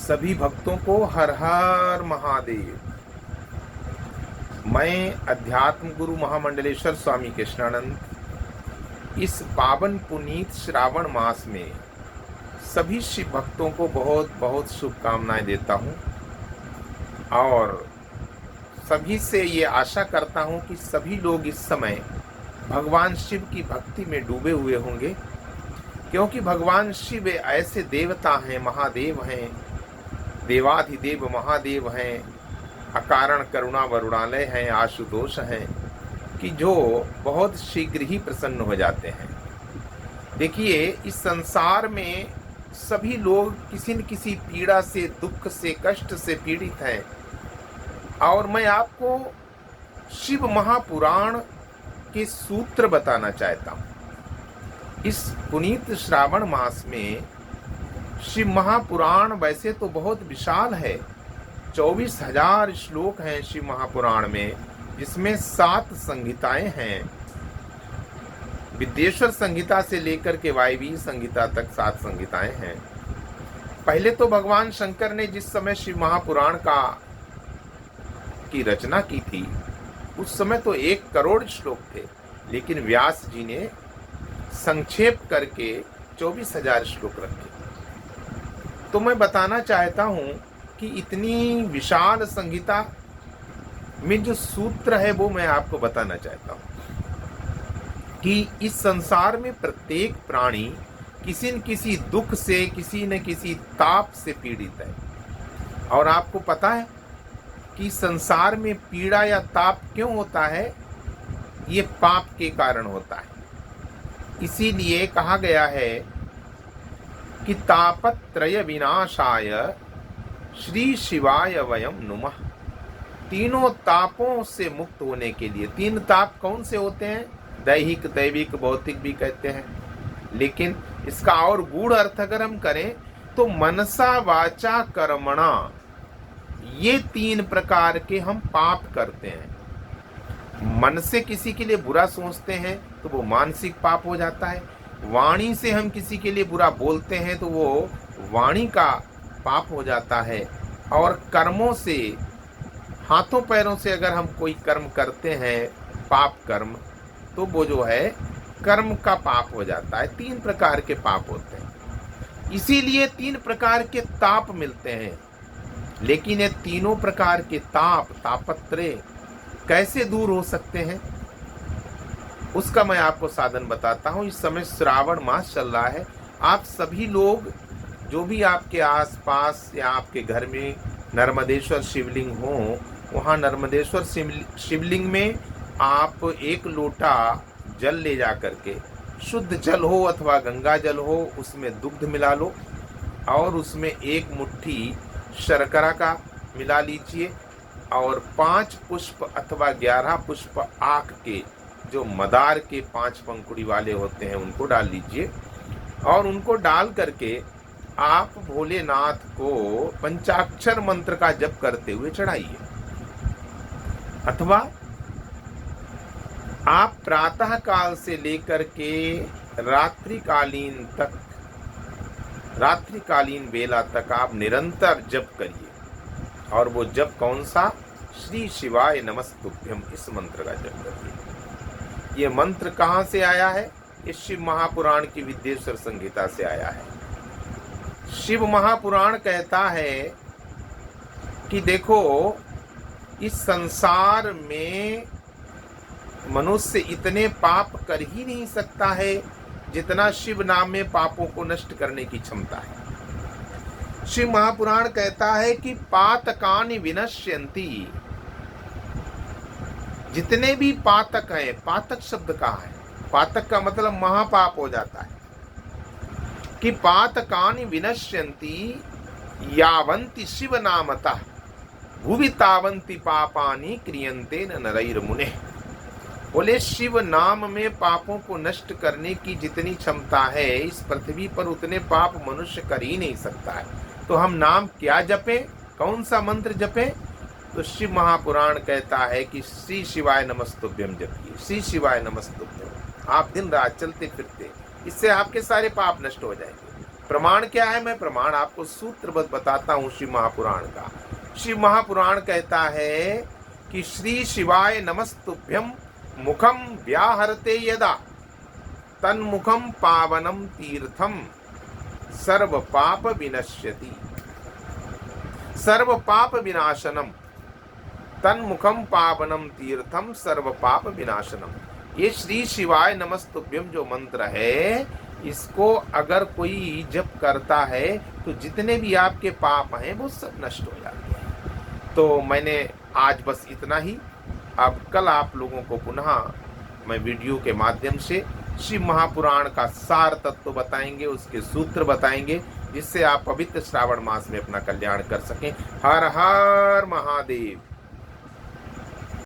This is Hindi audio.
सभी भक्तों को हर हर महादेव। मैं अध्यात्म गुरु महामंडलेश्वर स्वामी कृष्णानंद इस पावन पुनीत श्रावण मास में सभी शिव भक्तों को बहुत बहुत शुभकामनाएं देता हूं और सभी से ये आशा करता हूं कि सभी लोग इस समय भगवान शिव की भक्ति में डूबे हुए होंगे, क्योंकि भगवान शिव ऐसे देवता हैं, महादेव हैं, देवाधिदेव महादेव हैं, अकारण करुणा वरुणालय हैं, आशुतोष हैं, कि जो बहुत शीघ्र ही प्रसन्न हो जाते हैं। देखिए, इस संसार में सभी लोग किसी न किसी पीड़ा से, दुख से, कष्ट से पीड़ित हैं और मैं आपको शिव महापुराण के सूत्र बताना चाहता हूँ। इस पुनीत श्रावण मास में शिव महापुराण वैसे तो बहुत विशाल है, 24,000 श्लोक हैं शिव महापुराण में, जिसमें 7 संहिताएं हैं। विद्येश्वर संहिता से लेकर के वायवीय संहिता तक 7 संहिताएं हैं। पहले तो भगवान शंकर ने जिस समय शिव महापुराण की रचना की थी, उस समय तो 1 करोड़ श्लोक थे, लेकिन व्यास जी ने संक्षेप करके 24,000 श्लोक रखे। तो मैं बताना चाहता हूं कि इतनी विशाल संहिता में जो सूत्र है वो मैं आपको बताना चाहता हूं कि इस संसार में प्रत्येक प्राणी किसी न किसी दुख से, किसी न किसी ताप से पीड़ित है। और आपको पता है कि संसार में पीड़ा या ताप क्यों होता है? ये पाप के कारण होता है। इसीलिए कहा गया है कि तापत्रय विनाशाय श्री शिवाय वयम नुमः। तीनों तापों से मुक्त होने के लिए, 3 ताप कौन से होते हैं? दैहिक, दैविक, भौतिक भी कहते हैं, लेकिन इसका और गूढ़ अर्थ अगर हम करें तो मनसा वाचा कर्मणा, ये 3 प्रकार के हम पाप करते हैं। मन से किसी के लिए बुरा सोचते हैं तो वो मानसिक पाप हो जाता है। वाणी से हम किसी के लिए बुरा बोलते हैं तो वो वाणी का पाप हो जाता है। और कर्मों से, हाथों पैरों से अगर हम कोई कर्म करते हैं, पाप कर्म, तो वो जो है कर्म का पाप हो जाता है। 3 प्रकार के पाप होते हैं, इसीलिए 3 प्रकार के ताप मिलते हैं। लेकिन ये तीनों प्रकार के तापत्रय कैसे दूर हो सकते हैं, उसका मैं आपको साधन बताता हूं। इस समय श्रावण मास चल रहा है। आप सभी लोग, जो भी आपके आसपास या आपके घर में नर्मदेश्वर शिवलिंग हो, वहां नर्मदेश्वर शिवलिंग में आप 1 लोटा जल ले जा करके, शुद्ध जल हो अथवा गंगा जल हो, उसमें दुग्ध मिला लो और उसमें 1 मुट्ठी शर्करा का मिला लीजिए और 5 पुष्प अथवा 11 पुष्प आक के, जो मदार के 5 पंखुड़ी वाले होते हैं, उनको डाल लीजिए और उनको डाल करके आप भोलेनाथ को पंचाक्षर मंत्र का जप करते हुए चढ़ाइए। अथवा आप प्रातः काल से लेकर के रात्रिकालीन बेला तक आप निरंतर जप करिए। और वो जप कौन सा? श्री शिवाय नमस्तुभ्यम, इस मंत्र का जप करिए। ये मंत्र कहाँ से आया है? इस शिव महापुराण की विद्येश्वर संहिता से आया है। शिव महापुराण कहता है कि देखो, इस संसार में मनुष्य इतने पाप कर ही नहीं सकता है जितना शिव नाम में पापों को नष्ट करने की क्षमता है। शिव महापुराण कहता है कि पातकानि विनश्यन्ति, जितने भी पातक हैं, पातक शब्द कहाँ है? पातक का मतलब महापाप हो जाता है। कि पातकानि विनश्यन्ति यावन्ति शिव नामतः भुवि तावन्ति पापानि क्रियन्ते नरैर्मुने। बोले, शिव नाम में पापों को नष्ट करने की जितनी क्षमता है, इस पृथ्वी पर उतने पाप मनुष्य कर ही नहीं सकता है। तो हम नाम क्या जपें? कौन सा मंत्र जपें? तो शिव महापुराण कहता है कि श्री शिवाय नमस्तुभ्यम जपिए। श्री शिवाय नमस्तुभ्यम आप दिन रात चलते फिरते, इससे आपके सारे पाप नष्ट हो जाएंगे। प्रमाण क्या है? मैं प्रमाण आपको सूत्रबद्ध बताता हूं शिव महापुराण का। शिव महापुराण कहता है कि श्री शिवाय नमस्तुभ्यम मुखम व्याहरते यदा तन्मुखम पावनम तीर्थम सर्व पाप विनश्यति, सर्व पाप विनाशनम, तन्मुखम पावनम तीर्थम सर्व पाप विनाशनम। ये श्री शिवाय नमस्तुभ्यम जो मंत्र है, इसको अगर कोई जप करता है तो जितने भी आपके पाप हैं वो सब नष्ट हो जाते हैं। तो मैंने आज बस इतना ही। अब कल आप लोगों को पुनः मैं वीडियो के माध्यम से शिव महापुराण का सार तत्व बताएंगे, उसके सूत्र बताएंगे, जिससे आप पवित्र श्रावण मास में अपना कल्याण कर सकें। हर हर महादेव।